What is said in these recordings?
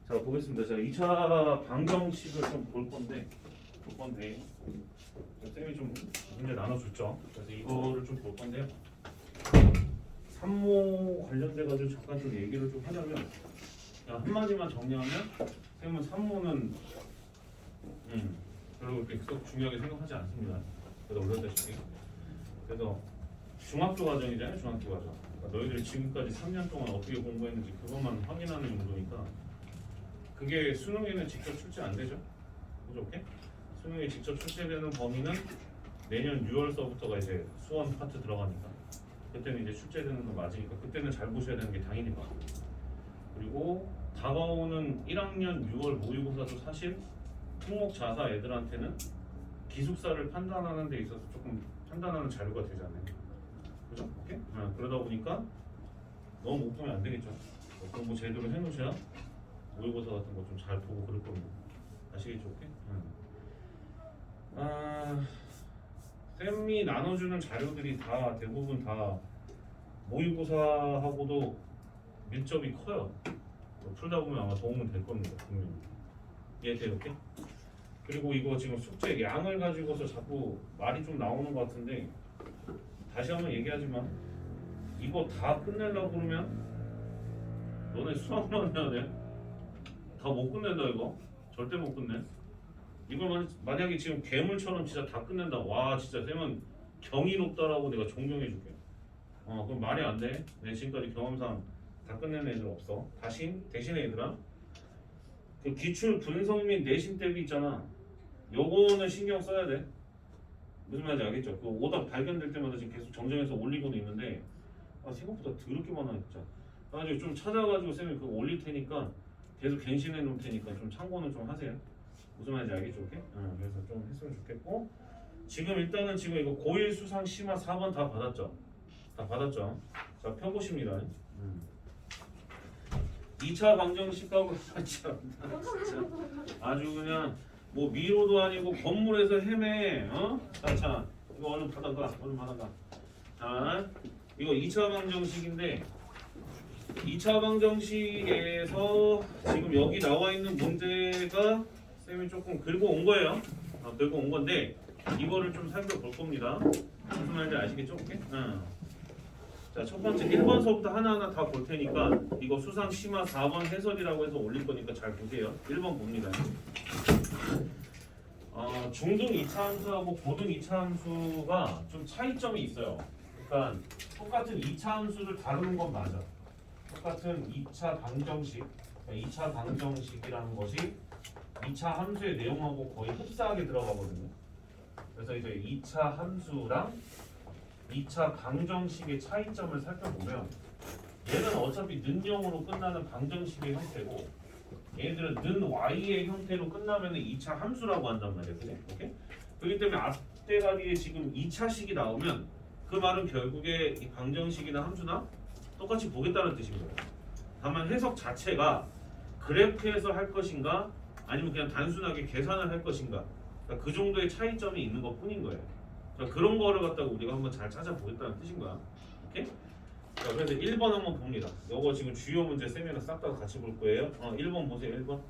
자 보겠습니다. 자 2차 방정식을 좀 볼 건데 쌤이 좀 문제 나눠줬죠. 그래서 이거를 좀 볼 건데요. 산모 관련돼 가지고 잠깐 좀 얘기를 좀 하자면 그냥 한마디만 정리하면 쌤은 산모는 별로 그렇게 중요하게 생각하지 않습니다. 그래서 올렸다시피 그래서 중학교 과정이잖아요. 중학교 과정. 그러니까 너희들이 지금까지 3년 동안 어떻게 공부했는지 그것만 확인하는 용도니까 그게 수능에는 직접 출제 안 되죠. 그죠? 오케이? 수능에 직접 출제되는 범위는 내년 6월서부터가 이제 수원 파트 들어가니까 그때는 이제 출제되는 거 맞으니까 그때는 잘 보셔야 되는 게 당연히 맞고 그리고 다가오는 1학년 6월 모의고사도 사실 특목 자사 애들한테는 기숙사를 판단하는 데 있어서 조금 판단하는 자료가 되잖아요. 그죠? 오케이? 그러다 보니까 너무 못 보면 안 되겠죠. 공부 제대로 해놓으셔야 모의고사 같은 거 좀 잘 보고 그럴 겁니다. 아시겠죠? 오케이? 쌤이 나눠주는 자료들이 다 대부분 다 모의고사하고도 밀접이 커요. 풀다 보면 아마 도움은 될 겁니다. 분명히. 이해돼요? 오케이? 그리고 이거 지금 숙제 양을 가지고서 자꾸 말이 좀 나오는 것 같은데 다시 한번 얘기하지만 이거 다 끝내려고 그러면 너네 수학만 해야 돼. 다 못 끝낸다 이거. 절대 못 끝내. 이걸 만약에 지금 괴물처럼 진짜 다 끝낸다. 와 진짜 쌤은 경이 높다라고 내가 존경해줄게. 그럼 말이 안 돼. 내 지금까지 경험상 다 끝내는 애들 없어. 대신에 얘들아 그 기출 분석 및 내신 대비 있잖아. 요거는 신경 써야 돼. 무슨 말인지 알겠죠? 그 오답 발견될 때마다 지금 계속 정정해서 올리고도 있는데 생각보다 더럽게 많아 진짜. 나중에 좀 찾아가지고 쌤이 그거 올릴 테니까 계속 갱신해 놓을 테니까 좀 참고는 좀 하세요. 무슨 말인지 알겠죠? 오케이? 그래서 좀 했으면 좋겠고 지금 일단은 지금 이거 고1 수상 심화 4번 다 받았죠? 다 받았죠? 자 펴보십니다. 2차 방정식하고 진짜 아주 그냥 뭐 미로도 아니고 건물에서 헤매 자 이거 얼른 받아가 자 이거 2차 방정식인데 2차 방정식에서 지금 여기 나와 있는 문제가 쌤이 조금 긁어 온 거예요. 긁어 온 건데 이거를 좀 살펴볼 겁니다. 무슨 말인지 아시겠죠? 오케이? 자, 첫 번째 1번서부터 하나하나 다 볼 테니까 이거 수상 심화 4번 해설이라고 해서 올릴 거니까 잘 보세요. 1번 봅니다. 중등 2차 함수하고 고등 2차 함수가 좀 차이점이 있어요. 그러니까 똑같은 2차 함수를 다루는 건 맞아. 똑같은 2차 방정식, 2차 방정식이라는 것이 2차 함수의 내용하고 거의 흡사하게 들어가거든요. 그래서 이제 2차 함수랑 2차 방정식의 차이점을 살펴보면 얘는 어차피 는형으로 끝나는 방정식의 형태고 얘들은 는 y의 형태로 끝나면 2차 함수라고 한단 말이에요. 그래? 오케이? 그렇기 때문에 앞대가리에 지금 2차식이 나오면 그 말은 결국에 이 방정식이나 함수나 똑같이 보겠다는 뜻인 거예요. 다만 해석 자체가 그래프에서 할 것인가 아니면 그냥 단순하게 계산을 할 것인가 그러니까 그 정도의 차이점이 있는 것 뿐인 거예요. 그러니까 그런 거를 갖다가 우리가 한번 잘 찾아보겠다는 뜻인 거야. 오케이? 자, 그래서 1번 한번 봅니다. 요거 지금 주요 문제 쌤이랑 싹 다 같이 볼 거예요. 1번 보세요. 1번.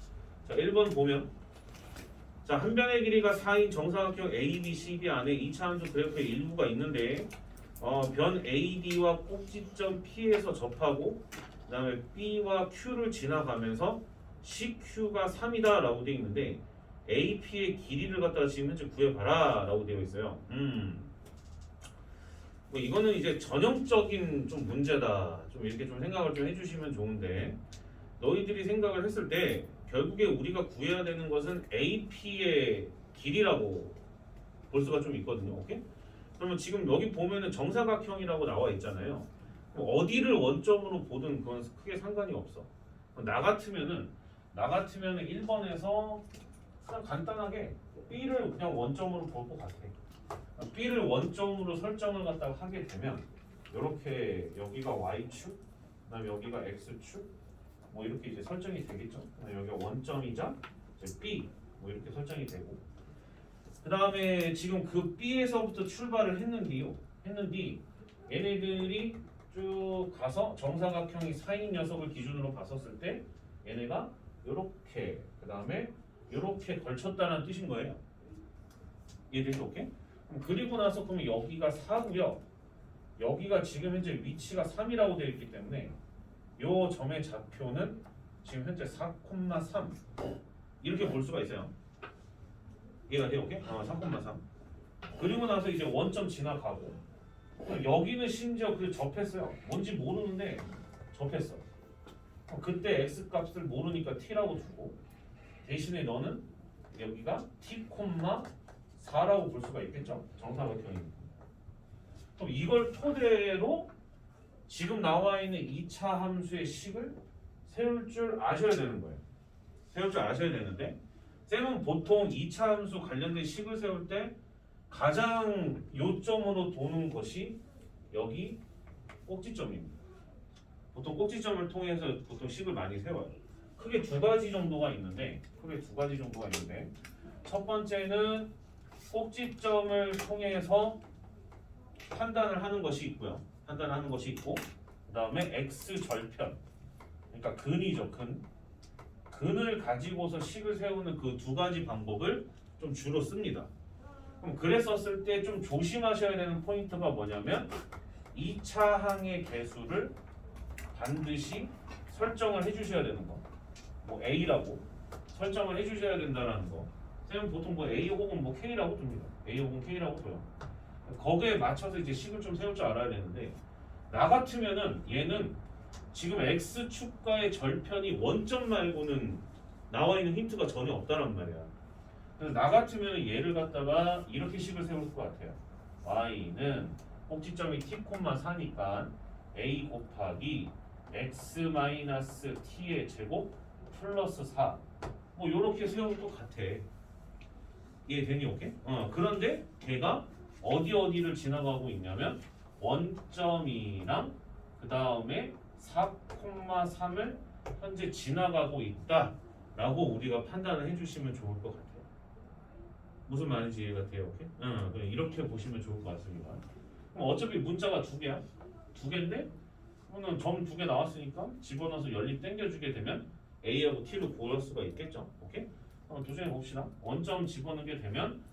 자, 1번 보면 자, 한 변의 길이가 4인 정사각형 ABCD 안에 2차 함수 그래프의 일부가 있는데 변 AD와 꼭지점 P에서 접하고 그 다음에 B와 Q를 지나가면서 CQ가 3이다 라고 되어 있는데 AP의 길이를 갖다가 지금 현재 구해봐라 라고 되어 있어요. 뭐 이거는 이제 전형적인 좀 문제다. 좀 이렇게 좀 생각을 좀 해주시면 좋은데 너희들이 생각을 했을 때 결국에 우리가 구해야 되는 것은 AP의 길이라고 볼 수가 좀 있거든요. 오케이? 그러면 지금 여기 보면은 정사각형이라고 나와 있잖아요. 어디를 원점으로 보든 그건 크게 상관이 없어. 나 같으면은 1번에서 그냥 간단하게 B를 그냥 원점으로 볼 것 같아. B를 원점으로 설정을 갖다가 하게 되면 이렇게 여기가 Y축, 그다음에 여기가 X축, 뭐 이렇게 이제 설정이 되겠죠. 여기가 원점이자 이제 B, 뭐 이렇게 설정이 되고, 그 다음에 지금 그 B에서부터 출발을 했는디 얘네들이 쭉 가서 정사각형이 4인 녀석을 기준으로 봤었을 때 얘네가 요렇게 그 다음에 요렇게 걸쳤다는 뜻인 거예요. 이해되죠? 오케이? 그럼 그리고 나서 그러면 여기가 4고요. 여기가 지금 현재 위치가 3이라고 되어 있기 때문에 요 점의 좌표는 지금 현재 4,3 이렇게 볼 수가 있어요. 이해가 돼요? 오케이? 3,3 그리고 나서 이제 원점 지나가고 여기는 심지어 그 접했어요. 뭔지 모르는데 접했어. 그때 x 값을 모르니까 t라고 주고 대신에 너는 여기가 t, 4라고 볼 수가 있겠죠. 정사각형이니까. 그럼 이걸 토대로 지금 나와 있는 2차 함수의 식을 세울 줄 아셔야 되는 거예요. 세울 줄 아셔야 되는데 쌤은 보통 2차 함수 관련된 식을 세울 때 가장 요점으로 도는 것이 여기 꼭지점입니다. 보통 꼭지점을 통해서 보통 식을 많이 세워요. 크게 두 가지 정도가 있는데 첫 번째는 꼭지점을 통해서 판단을 하는 것이 있고요. 판단하는 것이 있고 그 다음에 x 절편 그러니까 근이죠. 근을 가지고서 식을 세우는 그 두 가지 방법을 좀 주로 씁니다. 그럼 그랬었을 때 좀 조심하셔야 되는 포인트가 뭐냐면 2차 항의 개수를 반드시 설정을 해주셔야 되는 거. 뭐 A라고 설정을 해주셔야 된다는 거. 쌤은 보통 뭐 A 혹은 뭐 K라고 둡니다. A 혹은 K라고 둬요. 거기에 맞춰서 이제 식을 좀 세울 줄 알아야 되는데 나 같으면은 얘는 지금 x축과의 절편이 원점 말고는 나와 있는 힌트가 전혀 없다란 말이야. 그래서 나 같으면 얘를 갖다가 이렇게 식을 세울 것 같아요. y는 꼭지점이 t, 4니까 a 곱하기 x-t의 제곱 플러스 4. 뭐 요렇게 세울 것 같아. 이해되니 오케이? 그런데 걔가 어디를 지나가고 있냐면 원점이랑 그 다음에 4,3을 현재 지나가고 있다라고 우리가 판단을 해주시면 좋을 것 같아요. 무슨 말인지 이해가 돼요? 오케이? 이렇게 보시면 좋을 것 같습니다. 그럼 어차피 문자가 두 개야. 두 개인데 그러면 점 두 개 나왔으니까 집어넣어서 연립 당겨주게 되면 A하고 T를 구할 수가 있겠죠. 오케이? 도전해 봅시다. 원점 집어넣게 되면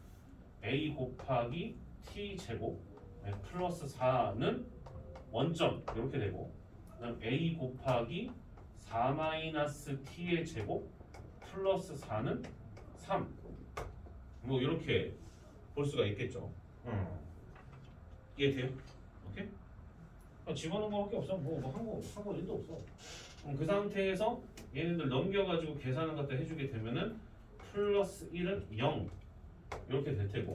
A 곱하기 T 제곱 플러스 4는 원점 이렇게 되고 그다음 A 곱하기 4-T의 제곱 플러스 4는 3 뭐 이렇게 볼 수가 있겠죠. 이해돼요? 오케이? 집어넣은 거밖에 없어. 한 거 일도 없어. 그럼 그 상태에서 얘네들 넘겨가지고 계산을 갖다 해주게 되면은 플러스 1은 0 이렇게 될 테고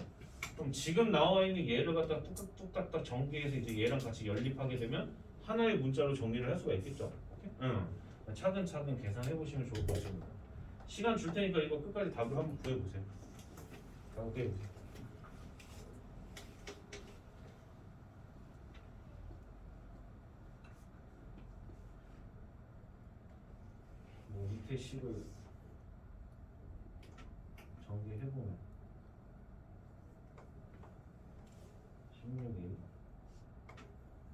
그럼 지금 나와 있는 얘를 갖다 뚝딱뚝딱 전개해서 이제 얘랑 같이 연립하게 되면 하나의 문자로 정리를 할 수가 있겠죠. 오케이? 차근차근 계산해 보시면 좋을 것 같습니다. 시간 줄 테니까 이거 끝까지 답을 한번 구해보세요. 답을 구해보세요. 뭐 밑에 식을 전개해보면 16이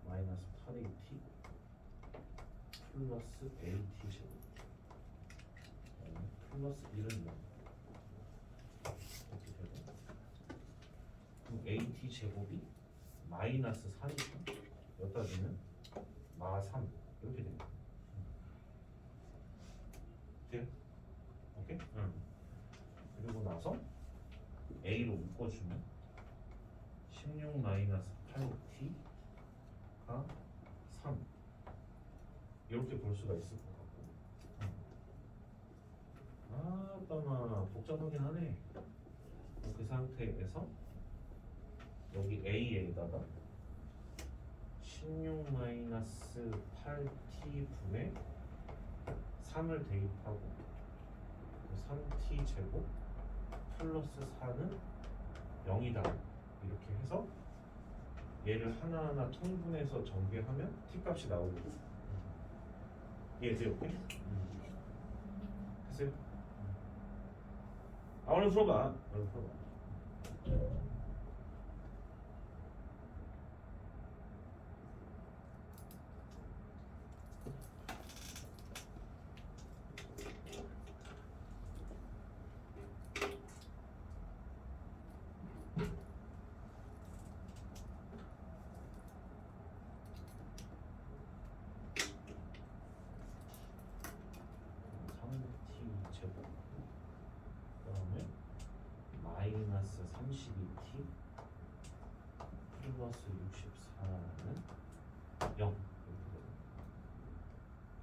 마이너스 8AT 플러스 AT 제곱 플러스 1은 0 이렇게 되고 그럼 AT 제곱이 마이너스 4니까 여기다 주면 마3 이렇게 됩니다. 돼요? 오케이? 그리고 나서 A로 묶어주면 16 마이너스 8t가 3 이렇게 볼 수가 있을 것 같고 아따마 복잡하긴 하네. 그 상태에서 여기 A에다가 16 마이너스 8t 분의 3을 대입하고 3t 제곱 플러스 4는 0이다 이렇게 해서 얘를 하나하나 통분해서 전개하면 t 값이 나오고 이해돼요? 오케이? 됐어요? 얼른 풀어봐. 그다음에 마이너스 32t 플러스 64는 0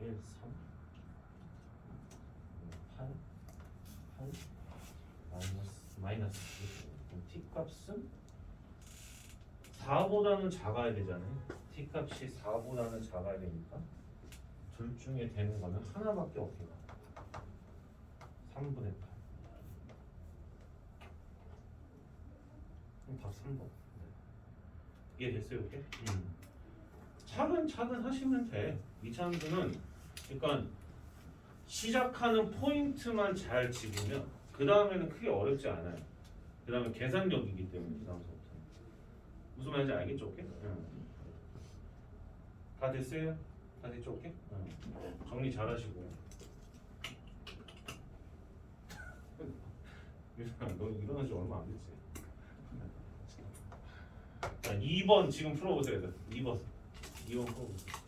1, 3 8 마이너스 그럼 t 값은 4보다는 작아야 되잖아요. t 값이 4보다는 작아야 되니까 둘 중에 되는 거는 하나밖에 없게 가. 3분의 8. 그럼 답 3번. 네. 이해됐어요, 이렇게? 차근차근 하시면 돼. 이차함수는 그러니까 시작하는 포인트만 잘 집으면 그 다음에는 크게 어렵지 않아요. 그 다음에 계산력이기 때문에 그 다음부터는 무슨 말인지 알겠죠? 오케이? 다 됐어요? 다 됐죠? 오케이? 정리 잘 하시고요. 유선아, 너 일어난 지 얼마 안 됐지? 자, 2번 지금 풀어보세요. 2번 풀어보세요.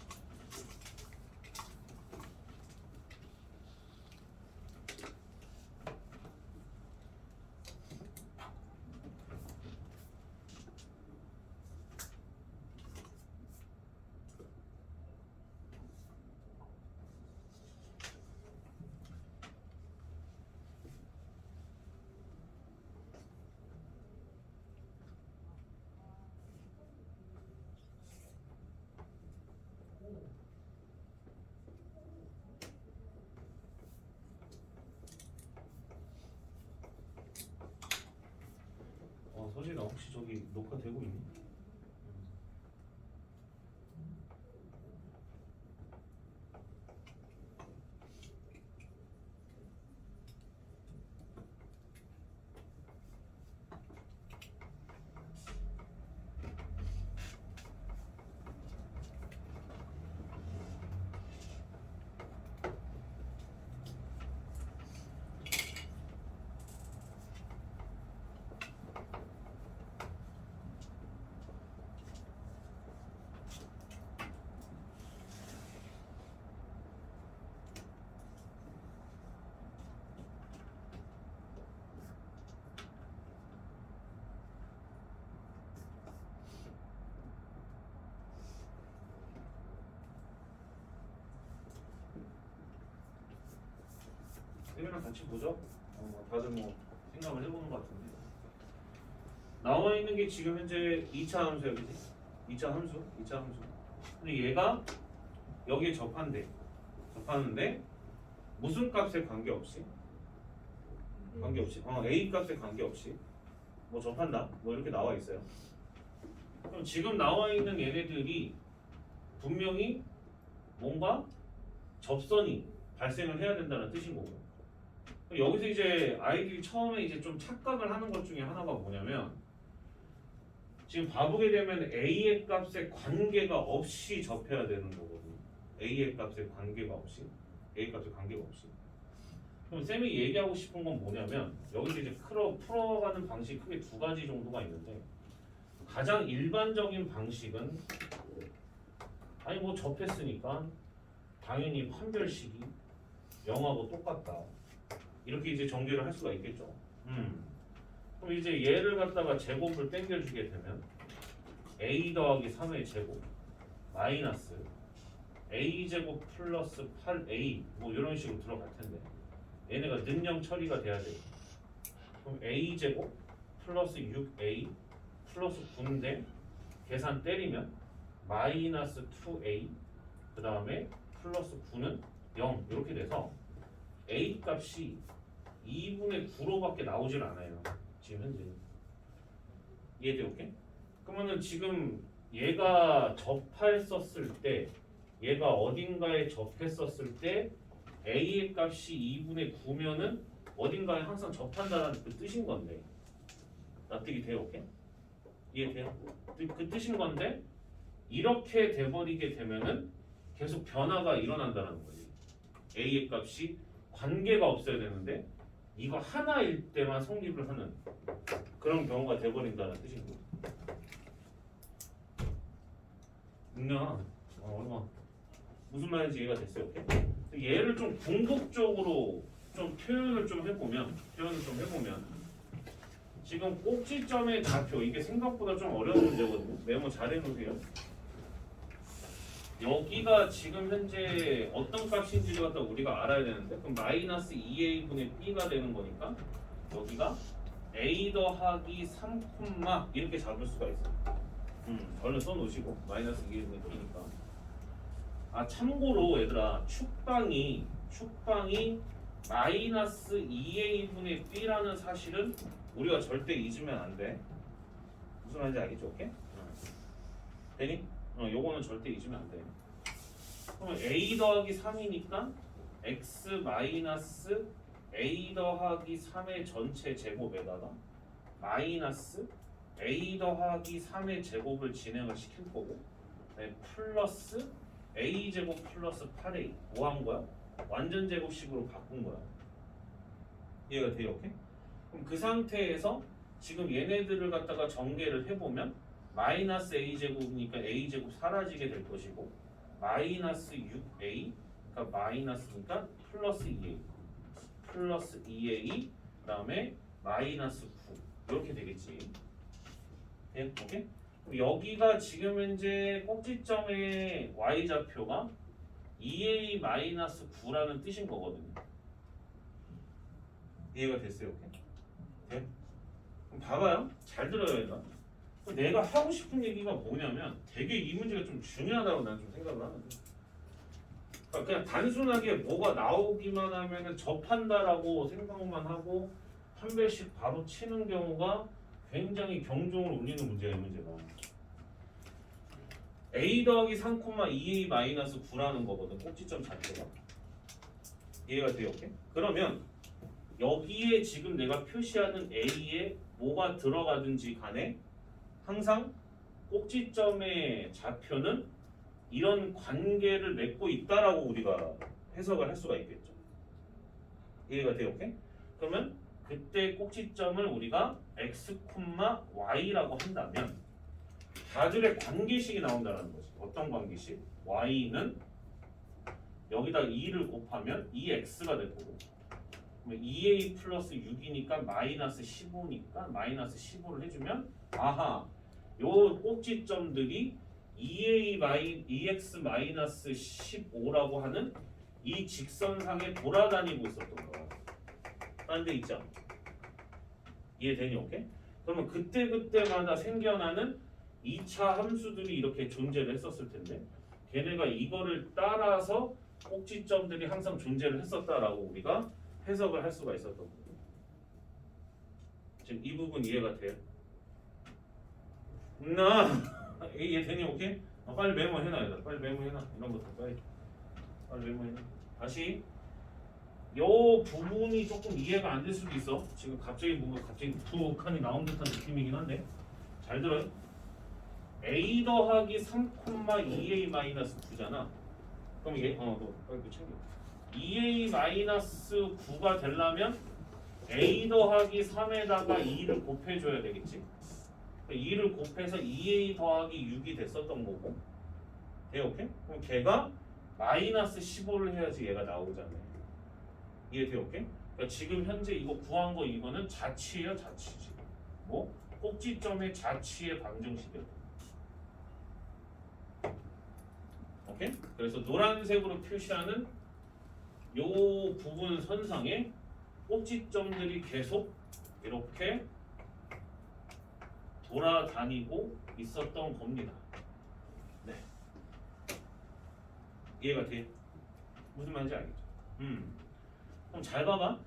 서진아, 혹시 저기 녹화되고 있니? 쌤이랑 같이 보죠. 다들 뭐 생각을 해보는 것 같은데 나와 있는 게 지금 현재 2차 함수야, 그지? 2차 함수. 근데 얘가 여기에 접한대. 접하는데 무슨 값에 관계없이 A 값에 관계없이 뭐 접한다. 뭐 이렇게 나와 있어요. 그럼 지금 나와 있는 얘네들이 분명히 뭔가 접선이 발생을 해야 된다는 뜻인 거고. 여기서 이제 아이들이 처음에 이제 좀 착각을 하는 것 중에 하나가 뭐냐면 지금 봐보게 되면 A의 값에 관계가 없이 접해야 되는 거거든요. A의 값에 관계가 없이. 그럼 쌤이 얘기하고 싶은 건 뭐냐면 여기서 이제 풀어가는 방식이 크게 두 가지 정도가 있는데 가장 일반적인 방식은 아니 뭐 접했으니까 당연히 판별식이 0하고 똑같다. 이렇게 이제 전개를 할 수가 있겠죠. 그럼 이제 얘를 갖다가 제곱을 당겨주게 되면 a 더하기 3의 제곱 마이너스 a 제곱 플러스 8a 뭐 이런 식으로 들어갈 텐데 얘네가 능령 처리가 돼야 돼요. 그럼 a 제곱 플러스 6a 플러스 9인데 계산 때리면 마이너스 2a 그 다음에 플러스 9는 0 이렇게 돼서 a 값이 2분의 9로밖에 나오질 않아요. 지금 현재 이해돼? 오케이? 그러면은 지금 얘가 접했었을 때 얘가 어딘가에 접했었을 때 a의 값이 2분의 9면은 어딘가에 항상 접한다는 그 뜻인 건데 납득이 돼요? 오케이? 이해돼요? 그 뜻인 건데 이렇게 돼버리게 되면은 계속 변화가 일어난다는 거지. a의 값이 관계가 없어야 되는데 이거 하나일 때만 성립을 하는 그런 경우가 돼버린다는 뜻인 거예요. 능력아, 얼마 무슨 말인지 이해가 됐어요? 오케이? 얘를 좀 궁극적으로 좀 표현을 좀 해보면 지금 꼭지점의 좌표 이게 생각보다 좀 어려운 문제거든요. 메모 잘 해놓으세요. 여기가 지금 현재 어떤 값인지를 갖다 우리가 알아야 되는데 그럼 마이너스 2a분의 b가 되는 거니까 여기가 a 더하기 3 이렇게 잡을 수가 있어요. 얼른 써놓으시고 마이너스 2a분의 b니까 참고로 얘들아 축방이 마이너스 2a분의 b라는 사실은 우리가 절대 잊으면 안 돼. 무슨 말인지 알겠죠? 오케이? 되니? 요거는 절대 잊으면 안 돼. 그럼 a 더하기 3이니까 x 마이너스 a 더하기 3의 전체 제곱에다가 마이너스 a 더하기 3의 제곱을 진행을 시킬 거고 플러스 a 제곱 플러스 8a 뭐 한 거야? 완전 제곱식으로 바꾼 거야. 이해가 돼요? 오케이? 그럼 그 상태에서 지금 얘네들을 갖다가 전개를 해보면 마이너스 a 제곱이니까 a 제곱 사라지게 될 것이고 마이너스 6a 그러니까 마이너스니까 플러스 2a 그다음에 마이너스 9 이렇게 되겠지. 네? 오케이? 그럼 여기가 지금 현재 꼭지점의 y 좌표가 2a 마이너스 9라는 뜻인 거거든요. 이해가 됐어요? 오케이? 네? 그럼 봐봐요. 잘 들어야 된다. 내가 하고 싶은 얘기가 뭐냐면 되게 이 문제가 좀 중요하다고 나는 좀 생각을 하는데 그러니까 그냥 단순하게 뭐가 나오기만 하면은 접한다라고 생각만 하고 한 배씩 바로 치는 경우가 굉장히 경종을 울리는 문제야. 이 문제가 a 더하기 3,2a 마이너스 9라는 거거든. 꼭지점 자체가. 이해가 돼요? 오케이? 그러면 여기에 지금 내가 표시하는 a에 뭐가 들어가든지 간에 항상 꼭지점의 좌표는 이런 관계를 맺고 있다라고 우리가 해석을 할 수가 있겠죠. 이해가 돼요? 오케이? 그러면 그때 꼭지점을 우리가 x, y라고 한다면 다들의 관계식이 나온다는 거지. 어떤 관계식? y는 여기다 2를 곱하면 2x가 될 거고 2a 플러스 6이니까 마이너스 15니까 마이너스 15를 해주면 아하 요 꼭지점들이 2x 마이너스 15라고 하는 이 직선상에 돌아다니고 있었던 거야. 딴 데 있죠? 이해되니? 오케이? 그러면 그때마다 생겨나는 2차 함수들이 이렇게 존재를 했었을 텐데 걔네가 이거를 따라서 꼭지점들이 항상 존재를 했었다라고 우리가 해석을 할 수가 있었던 거예요. 지금 이 부분 이해가 돼요? 이해되니? 오케이? 빨리 메모해놔. 얘들아. 빨리 메모해놔. 이런 것도 빨리 메모해놔. 다시 요 부분이 조금 이해가 안 될 수도 있어. 지금 갑자기 뭔가 툭하니 나온 듯한 느낌이긴 한데 잘 들어요. a 더하기 3,2a 마이너스 9잖아. 그럼 이게 너 빨리 챙겨. 2a 마이너스 9가 되려면 a 더하기 3에다가 2를 곱해줘야 되겠지. 2를 곱해서 2a 더하기 6이 됐었던 거고. 네, 오케이? 그럼 걔가 마이너스 15를 해야지 얘가 나오잖아요. 이해돼요? 오케이? 그러니까 지금 현재 이거 구한 거 이거는 자치예요, 자치지. 뭐? 꼭지점의 자치의 방정식이야. 오케이? 그래서 노란색으로 표시하는 요 부분 선상에 꼭지점들이 계속 이렇게 돌아다니고 있었던 겁니다. 네. 이해가 돼? 무슨 말인지 알겠죠? 그럼 잘 봐봐.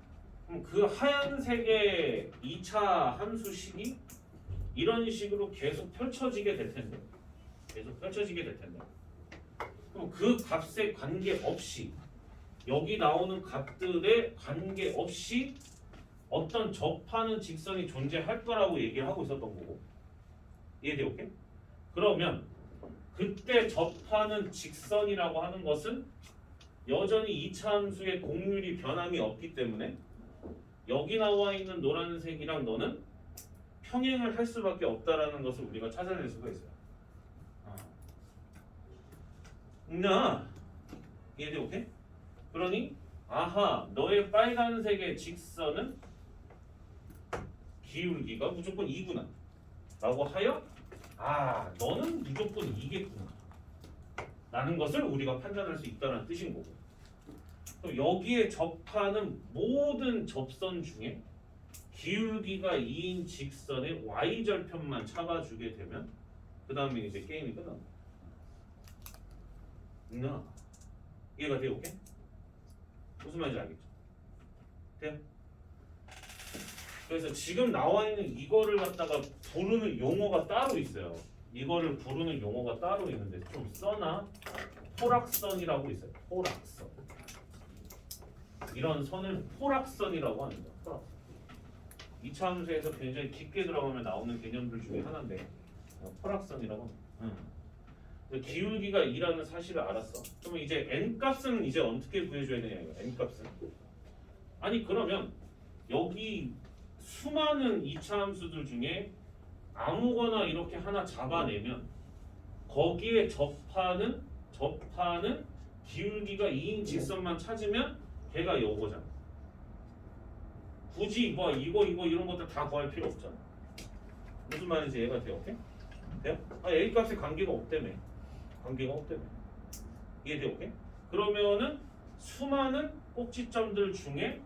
그럼 그 하얀색의 2차 함수식이 이런 식으로 계속 펼쳐지게 될 텐데. 그럼 그 값에 관계없이 여기 나오는 값들에 관계없이 어떤 접하는 직선이 존재할 거라고 얘기를 하고 있었던 거고. 이해돼? 오케이? 그러면 그때 접하는 직선이라고 하는 것은 여전히 2차 함수의 공률이 변함이 없기 때문에 여기 나와 있는 노란색이랑 너는 평행을 할 수밖에 없다라는 것을 우리가 찾아낼 수가 있어요. 이해돼? 오케이? 그러니 아하, 너의 빨간색의 직선은 기울기가 무조건 2구나 라고 하여 아, 너는 무조건 2겠구나 라는 것을 우리가 판단할 수 있다는 뜻인 거고, 그럼 여기에 접하는 모든 접선 중에 기울기가 2인 직선의 y절편만 잡아주게 되면 그 다음에 이제 게임이 끝난다. 이해가 돼요? 오케이? 무슨 말인지 알겠죠? 돼요? 그래서 지금 나와 있는 이거를 갖다가 부르는 용어가 따로 있어요. 이거를 부르는 용어가 따로 있는데 좀 써나 포락선이라고 있어요. 포락선. 이런 선을 포락선이라고 합니다. 포락선. 이차 함수에서 굉장히 깊게 들어가면 나오는 개념들 중에 하나인데 포락선이라고 합니다. 기울기가 2라는 사실을 알았어. 그러면 이제 n값은 이제 어떻게 구해줘야 되냐 이거. n값은 아니 그러면 여기 수많은 이차 함수들 중에 아무거나 이렇게 하나 잡아내면 거기에 접하는 기울기가 2인 직선만 찾으면 걔가 요거잖아. 굳이 뭐 이거 이런 것들 다 구할 필요 없잖아. 무슨 말인지 이해가 돼요? 오케이? 돼요? 아, A 값에 관계가 없다며. 이해돼요? 오케이? 그러면은 수많은 꼭지점들 중에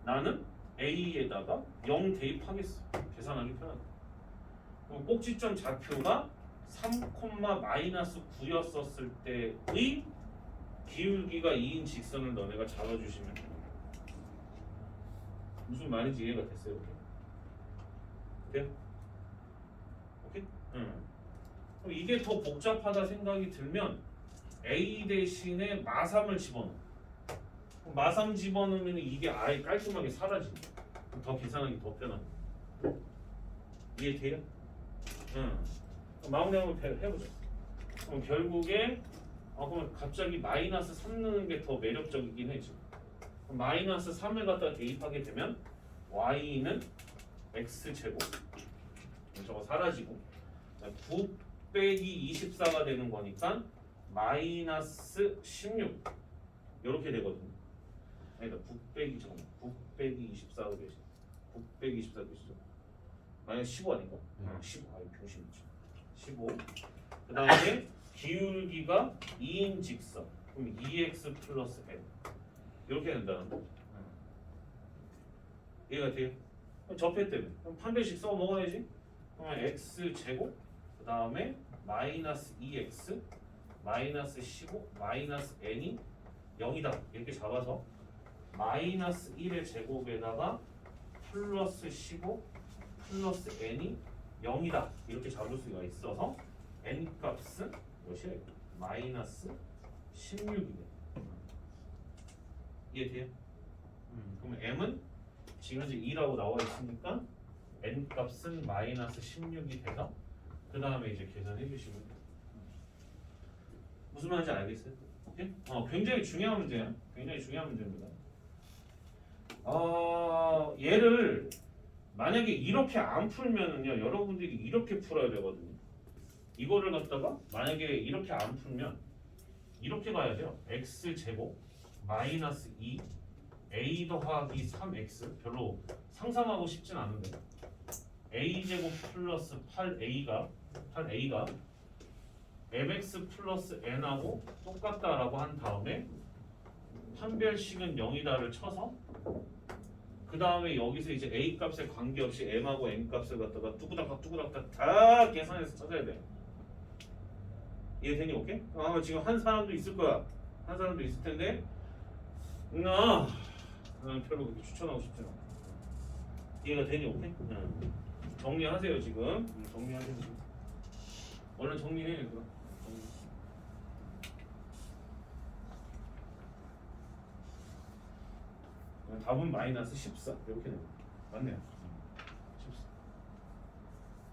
나는 A에다가 0 대입하겠어. 계산하기 편하다. 그럼 꼭지점 좌표가 3,-9였었을 때의 기울기가 2인 직선을 너네가 잡아주시면 돼요. 무슨 말인지 이해가 됐어요? 오케이? 돼요? 오케이? 응. 그럼 이게 더 복잡하다 생각이 들면 A 대신에 마삼을 집어넣어. 마삼 집어넣으면 이게 아예 깔끔하게 사라진다. 더 계산하기 더 편하다. 이해돼요? 응. 마무리 한번 해보자. 그럼 결국에 그럼 갑자기 마이너스 3 넣는 게 더 매력적이긴 해 지금. 마이너스 3을 갖다 대입하게 되면 y는 x제곱 저거 사라지고 9 빼기 24가 되는 거니까 마이너스 16 이렇게 되거든요. 그러니까 9 빼기 24가 되지. 9 빼기 24 되시죠? 마이너스 15 아닌가? 15. 아유 병신이지. 15. 그 다음에 기울기가 2인 직선. 그럼 2x 플러스 n 이렇게 된다는 거. 이해가 돼요? 그럼 접해 때문에 그럼 판별식 써 먹어야지. 그러면 x 제곱 그 다음에 마이너스 2x 마이너스 15 마이너스 n이 0이다 이렇게 잡아서 마이너스 1의 제곱에다가 플러스 15 플러스 n이 0이다 이렇게 잡을 수가 있어서 n 값은 몇이에요? 마이너스 16이네. 이해돼요? 그러면 m은 지금 현재 2라고 나와 있으니까 n 값은 마이너스 16이 돼서 그 다음에 이제 계산해 주시면 돼요. 무슨 말인지 알겠어요? 오케이? 굉장히 중요한 문제야. 굉장히 중요한 문제입니다. 얘를 만약에 이렇게 안 풀면은요, 여러분들이 이렇게 풀어야 되거든요. 이거를 갖다가 만약에 이렇게 안 풀면 이렇게 가야 돼요. x 제곱 마이너스 2 a 더하기 3x 별로 상상하고 싶진 않은데 a 제곱 플러스 8a가 mx 플러스 n하고 똑같다라고 한 다음에 판별식은 0이다를 쳐서 그 다음에 여기서 이제 a 값에 관계없이 m하고 n 값을 갖다가 뚜구닥 다 계산해서 찾아야 돼. 이해되니? 오케이? 아마 지금 한 사람도 있을 거야. 한 사람도 있을 텐데 나는 별로 그렇게 추천하고 싶지 않아. 이해가 되니? 오케이? 정리하세요 지금. 정리하세요 지금. 얼른 정리해 그럼. 답은 마이너스 14 이렇게 됩니다. 맞네요. 14.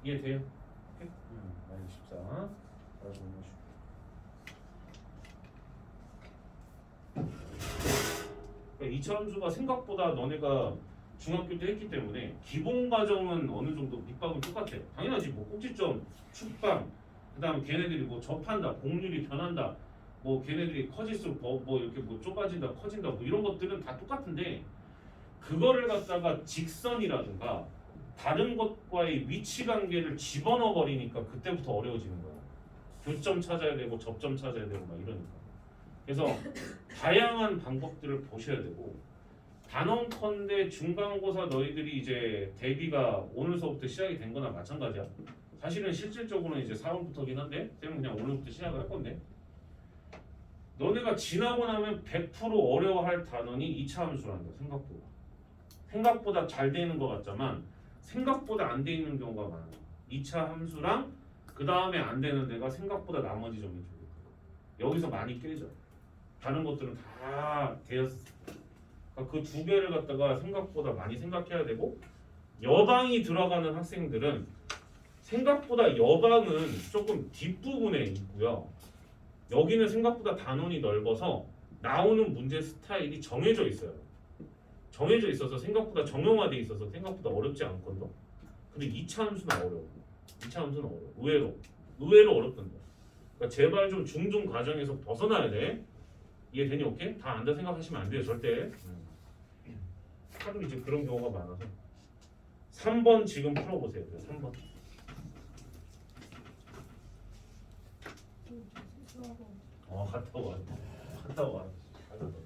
이해돼요? 오케이? 마이너스 14. 알아서 보내주시고. 그러니까 2차 함수가 생각보다 너네가 중학교 때 했기 때문에 기본 과정은 어느 정도 밑밥은 똑같아요. 당연하지 뭐 꼭지점, 축방, 그 다음에 걔네들이 뭐 접한다, 공률이 변한다 뭐 걔네들이 커질수록 뭐 이렇게 뭐 좁아진다 커진다 뭐 이런 것들은 다 똑같은데 그거를 갖다가 직선이라든가 다른 것과의 위치 관계를 집어넣어 버리니까 그때부터 어려워지는 거야. 교점 찾아야 되고 접점 찾아야 되고 막 이러니까. 그래서 다양한 방법들을 보셔야 되고 단언컨대 중간고사 너희들이 이제 대비가 오늘서부터 시작이 된 거나 마찬가지야. 사실은 실질적으로는 이제 4월부터긴 한데 쌤은 그냥 오늘부터 시작을 할 건데 너네가 지나고 나면 100% 어려워할 단원이 2차 함수란다. 생각보다 잘 되는 것 같지만 생각보다 안 돼 있는 경우가 많아. 2차 함수랑 그 다음에 안 되는 데가 생각보다 나머지 점이 좀 여기서 많이 깨져. 다른 것들은 다 되었어. 그러니까 그 두 개를 갖다가 생각보다 많이 생각해야 되고 여방이 들어가는 학생들은 생각보다 여방은 조금 뒷부분에 있고요. 여기는 생각보다 단원이 넓어서 나오는 문제 스타일이 정해져 있어요. 정해져 있어서 생각보다 정형화돼 있어서 생각보다 어렵지 않거든요. 근데 2차 함수는 어려워. 2차 함수는 어려워. 의외로 어렵던데. 그러니까 제발 좀 중등 과정에서 벗어나야 돼. 이해되니 오케이? 다 안다 생각하시면 안 돼요 절대. 하도 이제 그런 경우가 많아서 3번 지금 풀어보세요. 3번. 갔다 와. 갔다 와. 갔다 와.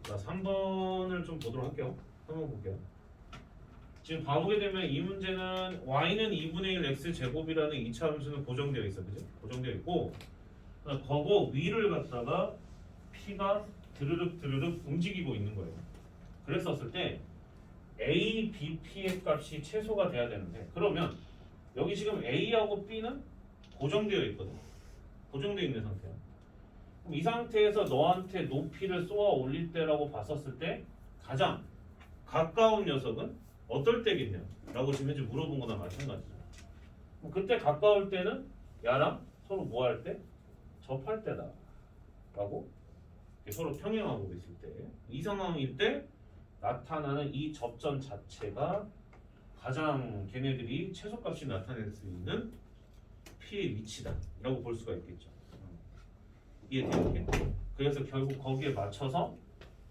자, 3번을 좀 보도록 할게요. 한번 볼게요. 지금 봐보게 되면 이 문제는 y는 2분의 1 x 제곱이라는 2차 함수는 고정되어 있어, 그죠? 고정되어 있고, 그거 위를 갖다가 p가 드르륵 움직이고 있는 거예요. 그랬었을 때 a, b, p의 값이 최소가 돼야 되는데, 그러면 여기 지금 a하고 b는 고정되어 있거든. 고정되어 있는 상태야. 그럼 이 상태에서 너한테 높이를 쏘아 올릴 때라고 봤었을 때 가장 가까운 녀석은 어떨 때겠냐? 라고 지금 현재 물어본 거나 마찬가지죠. 그때 가까울 때는 야랑 서로 뭐 할 때? 접할 때다. 라고 서로 평행하고 있을 때 이 상황일 때 나타나는 이 접점 자체가 가장 걔네들이 최소값이 나타낼 수 있는 P의 위치다. 라고 볼 수가 있겠죠. 이해되게? 그래서 결국 거기에 맞춰서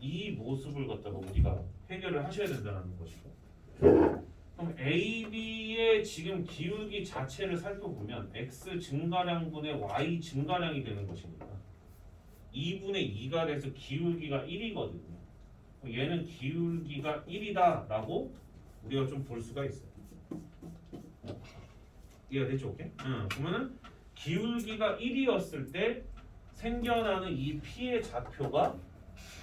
이 모습을 갖다가 우리가 해결을 하셔야 된다는 것이고. 그럼 A, B의 지금 기울기 자체를 살펴보면 X 증가량분의 Y 증가량이 되는 것이니까 2분의 2가 돼서 기울기가 1이거든요. 얘는 기울기가 1이다 라고 우리가 좀 볼 수가 있어요. 이해가 되죠? 오케이? 그러면은 기울기가 1이었을 때 생겨나는 이 P의 좌표가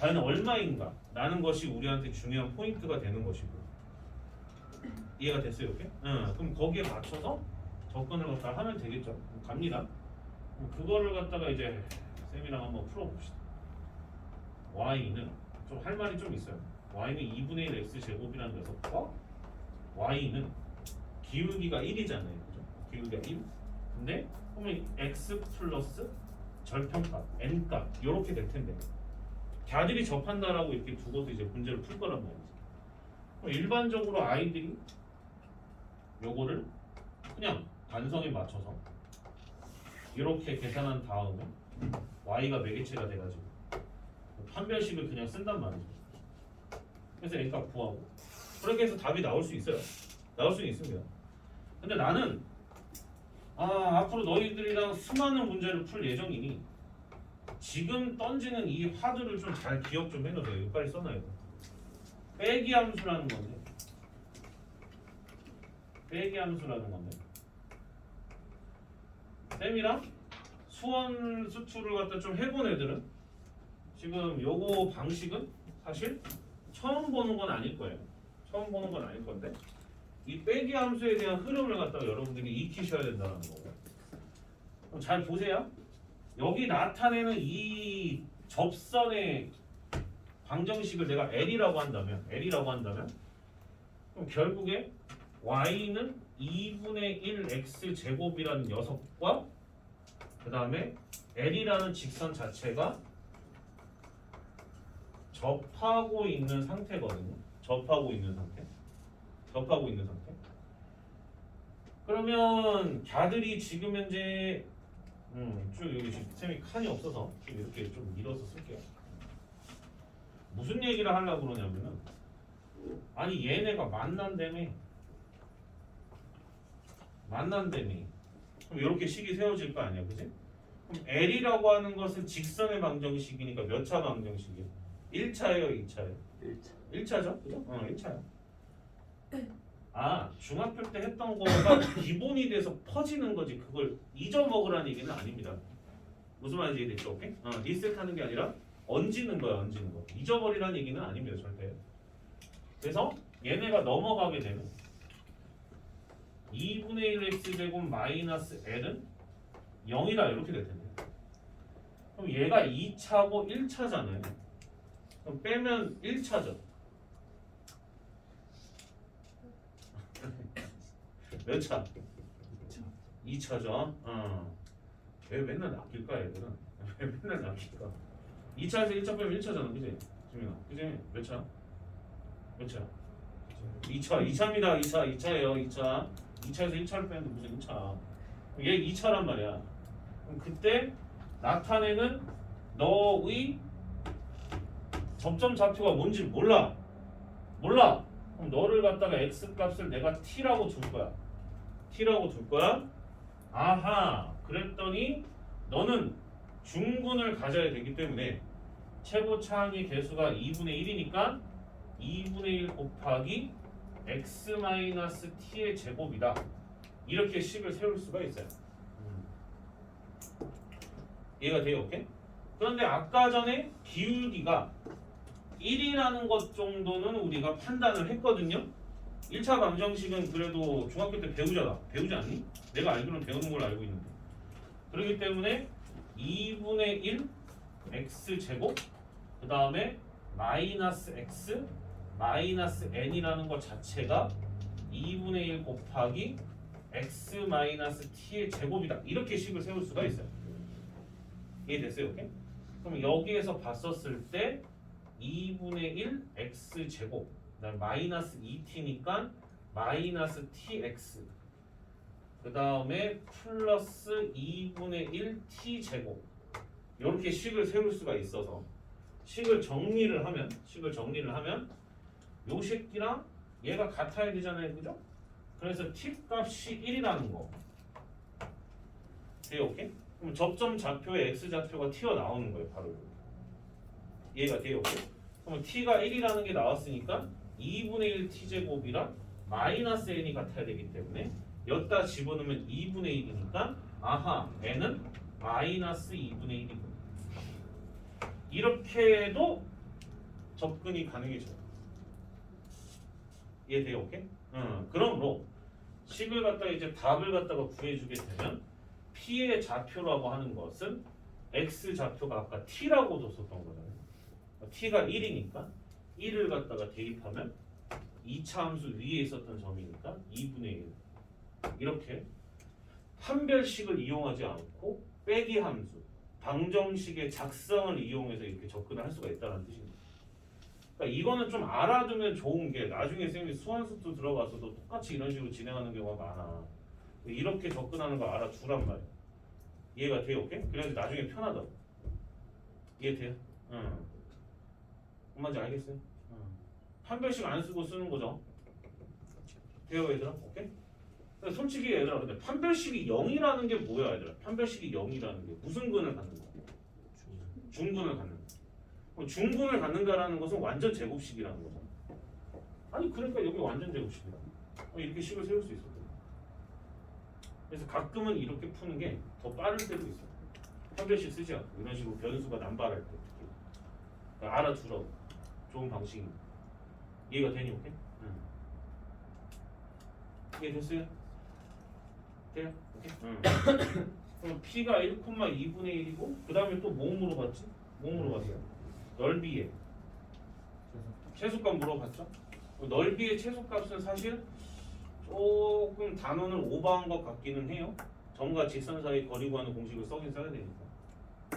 과연 얼마인가 라는 것이 우리한테 중요한 포인트가 되는 것이고, 이해가 됐어요? 오케이? 그럼 거기에 맞춰서 접근을 갖다가 하면 되겠죠? 갑니다. 그거를 갖다가 이제 쌤이랑 한번 풀어봅시다. y는 좀 할 말이 좀 있어요. y는 2분의 1 x제곱이라는 녀석과 y는 기울기가 1이잖아요. 그죠? 기울기가 1. 근데 그러면 x 플러스 절편값, n값 이렇게 될 텐데 걔들이 접한다라고 이렇게 두고도 이제 문제를 풀 거란 말이지. 그럼 일반적으로 아이들이 요거를 그냥 단성에 맞춰서 이렇게 계산한 다음에 y가 매개체가 돼가지고 판별식을 그냥 쓴단 말이죠. 그래서 n값 구하고 그렇게 해서 답이 나올 수 있어요. 나올 수는 있습니다. 근데 나는 앞으로 너희들이랑 수많은 문제를 풀 예정이니 지금 던지는 이 화두를 좀 잘 기억 좀 해놓으세요. 이거 빨리 써놔야 돼. 빼기 함수라는 건데, 빼기 함수라는 건데 쌤이랑 수원 수투를 갖다 좀 해본 애들은 지금 요거 방식은 사실 처음 보는 건 아닐 거예요. 처음 보는 건 아닐 건데 이 빼기 함수에 대한 흐름을 갖다가 여러분들이 익히셔야 된다는 거고. 그럼 잘 보세요. 여기 나타내는 이 접선의 방정식을 내가 L이라고 한다면 그럼 결국에 y는 2분의 1 x제곱이라는 녀석과 그 다음에 L이라는 직선 자체가 접하고 있는 상태거든요. 접하고 있는 상태. 그러면 걔들이 지금 현재 쭉 여기 지금 쌤이 칸이 없어서 좀 이렇게 좀 밀어서 쓸게요. 무슨 얘기를 하려고 그러냐면은 아니 얘네가 만난다며. 그럼 이렇게 식이 세워질 거 아니야, 그지? 그럼 L이라고 하는 것은 직선의 방정식이니까 몇 차 방정식이에요? 1차예요, 2차예요? 1차죠? 그죠? 1차요. 중학교 때 했던 거가 기본이 돼서 퍼지는 거지 그걸 잊어먹으라는 얘기는 아닙니다. 무슨 말인지 이해됐죠? 오케이? 리셋하는 게 아니라 얹는 거야. 잊어버리라는 얘기는 아닙니다, 절대. 그래서 얘네가 넘어가게 되면 2분의 1 x제곱 마이너스 l은 0이다 이렇게 될 텐데. 그럼 얘가 2차고 1차잖아요. 그럼 빼면 1차죠. 몇 차? 2차죠. 왜 맨날 낚일까 얘들은? 왜 맨날 낚일까? 2차에서 1차 빼면 1차잖아, 그지? 지민아, 그지? 몇 차? 2차입니다. 2차예요. 2차에서 1차를 빼는데 무슨 1차? 얘 2차란 말이야. 그럼 그때 나타내는 너의 접점 좌표가 뭔지 몰라. 그럼 너를 갖다가 x 값을 내가 t라고 둘 거야. 아하. 그랬더니 너는 중근을 가져야 되기 때문에 최고 차항의 개수가 2분의 1이니까 2분의 1 곱하기 x-t의 제곱이다. 이렇게 식을 세울 수가 있어요. 이해가 돼요? 오케이? 그런데 아까 전에 기울기가 1이라는 것 정도는 우리가 판단을 했거든요. 1차 방정식은 그래도 중학교 때 배우잖아. 배우지 않니? 내가 알기로는 배우는 걸로 알고 있는데. 그렇기 때문에 2분의 1 x제곱 그 다음에 마이너스 x 마이너스 n이라는 것 자체가 2분의 1 곱하기 x 마이너스 t의 제곱이다. 이렇게 식을 세울 수가 있어요. 이해됐어요? 오케이? 그럼 여기에서 봤었을 때 2분의 1 x제곱 그다음 마이너스 2t니까 마이너스 tx 그 다음에 플러스 2분의 1 t제곱 이렇게 식을 세울 수가 있어서 식을 정리를 하면 요 새끼랑 얘가 같아야 되잖아요, 그죠? 그래서 t 값이 1이라는 거 돼요, 오케이? 그럼 접점 좌표에 x 좌표가 튀어나오는 거예요, 바로. 이해가 돼요, 오케이? 그러면 t가 1이라는 게 나왔으니까 2분의 1 t제곱이랑 마이너스 n이 같아야 되기 때문에 여기다 집어넣으면 2분의 1이니까 아하 n은 마이너스 2분의 1이고 이렇게 해도 접근이 가능해져요. 이해돼요? 오케이? 그러므로 식을 갖다가 이제 답을 갖다가 구해주게 되면 P의 좌표라고 하는 것은 X 좌표가 아까 T라고 줬었던 거잖아요. T가 1이니까 1을 갖다가 대입하면 2차 함수 위에 있었던 점이니까 2분의 1 이렇게 판별식을 이용하지 않고 빼기 함수 방정식의 작성을 이용해서 이렇게 접근을 할 수가 있다는 뜻입니다. 그러니까 이거는 좀 알아두면 좋은 게 나중에 쌤이 수완수도 들어가서도 똑같이 이런 식으로 진행하는 경우가 많아. 이렇게 접근하는 거 알아두란 말이야. 이해가 돼요? 오케이? 그래야지 나중에 편하다고. 이해돼요? 뭔지 알겠어요? 판별식 안 쓰고 쓰는 거죠. 돼요 얘들아? 오케이? 근데 솔직히 얘들아 근데 판별식이 0이라는 게 뭐야 얘들아? 판별식이 0이라는 게 무슨 근을 갖는 거야? 중근을 갖는 거야. 중근을 갖는다라는 것은 완전 제곱식이라는 거잖아. 아니 그러니까 여기 완전 제곱식이야. 이렇게 식을 세울 수 있어. 그래서 가끔은 이렇게 푸는 게 더 빠를 때도 있어. 판별식 쓰지 않고 이런 식으로 변수가 남발할 때 특히. 그러니까 알아두라고. 좋은 방식입니다. 이해가 되니 오케이? 이해됐어요? 돼요? 오케이? 그럼 P가 1,2분의 1이고 그 다음에 또 뭐 물어봤지? 뭐 물어봤어요? 넓이에 최소값 물어봤죠? 넓이의 최소값은 사실 조금 단원을 오버한 것 같기는 해요. 점과 직선 사이 거리 구하는 공식을 써긴 써야 되니까.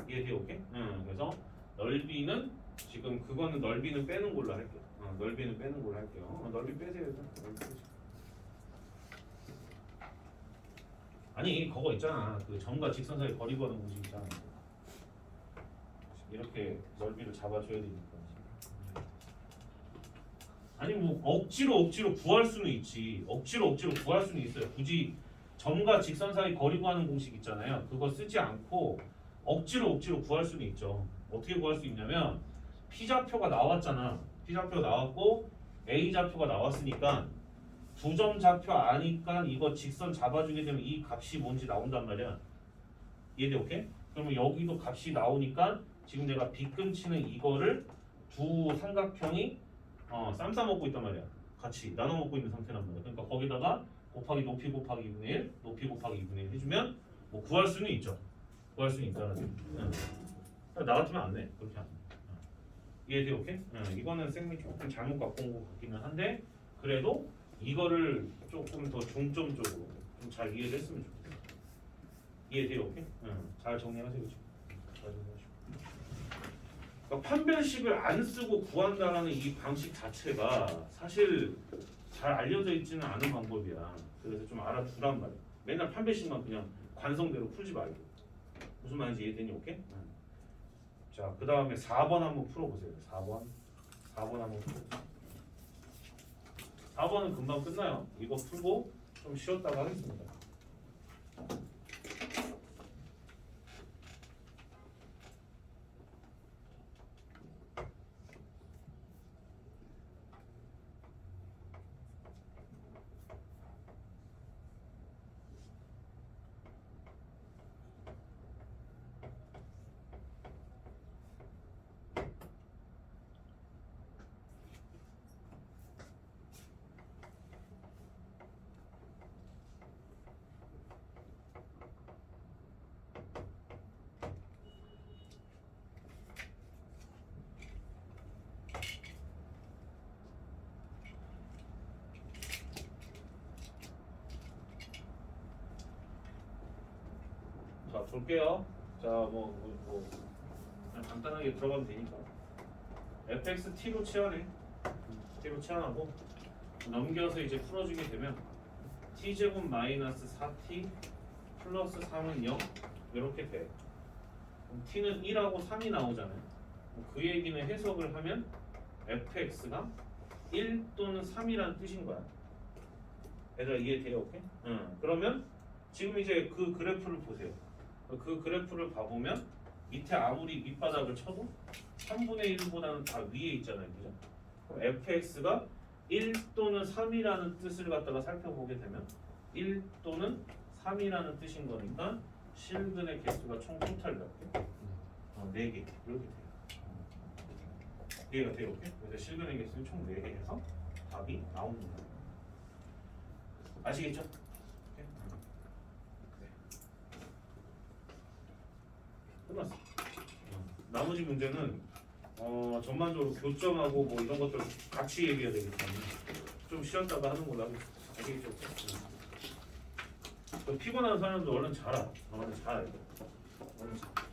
이해돼요? 오케이? 그래서 넓이는 지금 그거는 넓이는 빼는 걸로 할게요. 넓이는 빼는 걸로 할게요. 넓이 빼세요. 넓이 빼세요. 아니 그거 있잖아. 그 점과 직선 사이 거리 구하는 공식 있잖아. 이렇게 넓이를 잡아줘야 되니까. 아니 뭐 억지로 구할 수는 있지. 억지로 구할 수는 있어요. 굳이 점과 직선 사이 거리 구하는 공식 있잖아요. 그거 쓰지 않고 억지로 구할 수는 있죠. 어떻게 구할 수 있냐면 P 좌표가 나왔잖아. P 좌표가 나왔고 A 좌표가 나왔으니까 두 점 좌표 아니까 이거 직선 잡아주게 되면 이 값이 뭔지 나온단 말이야. 이해돼? 오케이? 그러면 여기도 값이 나오니까 지금 내가 빗금치는 이거를 두 삼각형이 쌈 싸먹고 있단 말이야. 같이 나눠 먹고 있는 상태란 말이야. 그러니까 거기다가 곱하기 높이 곱하기 2분의 1 높이 곱하기 2분의 1 해주면 뭐 구할 수는 있죠. 구할 수는 있다는 나 같으면 안 돼. 그렇게 안 돼. 이해돼? 오케이? 이거는 쌤이 조금 잘못 갖고 온 것 같기는 한데 그래도 이거를 조금 더 중점적으로 좀 잘 이해를 했으면 좋겠어요. 이해돼요? 오케이? 잘 정리하세요. 지금. 잘 정리하시고. 그러니까 판별식을 안 쓰고 구한다라는 이 방식 자체가 사실 잘 알려져 있지는 않은 방법이야. 그래서 좀 알아두란 말이야. 맨날 판별식만 그냥 관성대로 풀지 말고. 무슨 말인지 이해되니? 오케이? 자, 그 다음에 4번 한번 풀어보세요. 4번 한번 풀어보세요. 4번은 금방 끝나요. 이거 풀고 좀 쉬었다가 하겠습니다. 자, 볼게요. 자, 그냥 간단하게 들어가면 되니까. fx t로 치환해. t로 치환하고 넘겨서 이제 풀어주게 되면 t제곱 마이너스 4t 플러스 3은 0 이렇게 돼. 그럼 t는 1하고 3이 나오잖아요. 그 얘기는 해석을 하면 fx가 1 또는 3이라는 뜻인 거야. 얘들아 이해돼요? 오케이? 그러면 지금 이제 그 그래프를 보세요. 그 그래프를 봐보면 밑에 아무리 밑바닥을 쳐도 3분의 1보다는 다 위에 있잖아요. 그죠? 그럼 fx가 1 또는 3이라는 뜻을 갖다가 살펴보게 되면 1 또는 3이라는 뜻인 거니까 실근의 개수가 총 토탈 몇 개? 4개 이렇게 돼요. 이해가 돼요? 이렇게? 그래서 실근의 개수는 총 4개 해서 답이 나옵니다. 아시겠죠? 네. 끝났어. 나머지 문제는 전반적으로 교점하고 뭐 이런 것들 같이 얘기해야 되기 때문에 좀 쉬었다가 하는 걸로 하겠습니다. 아시겠죠? 피곤한 사람도 얼른 자라. 얼른 자야 돼. 얼른 자.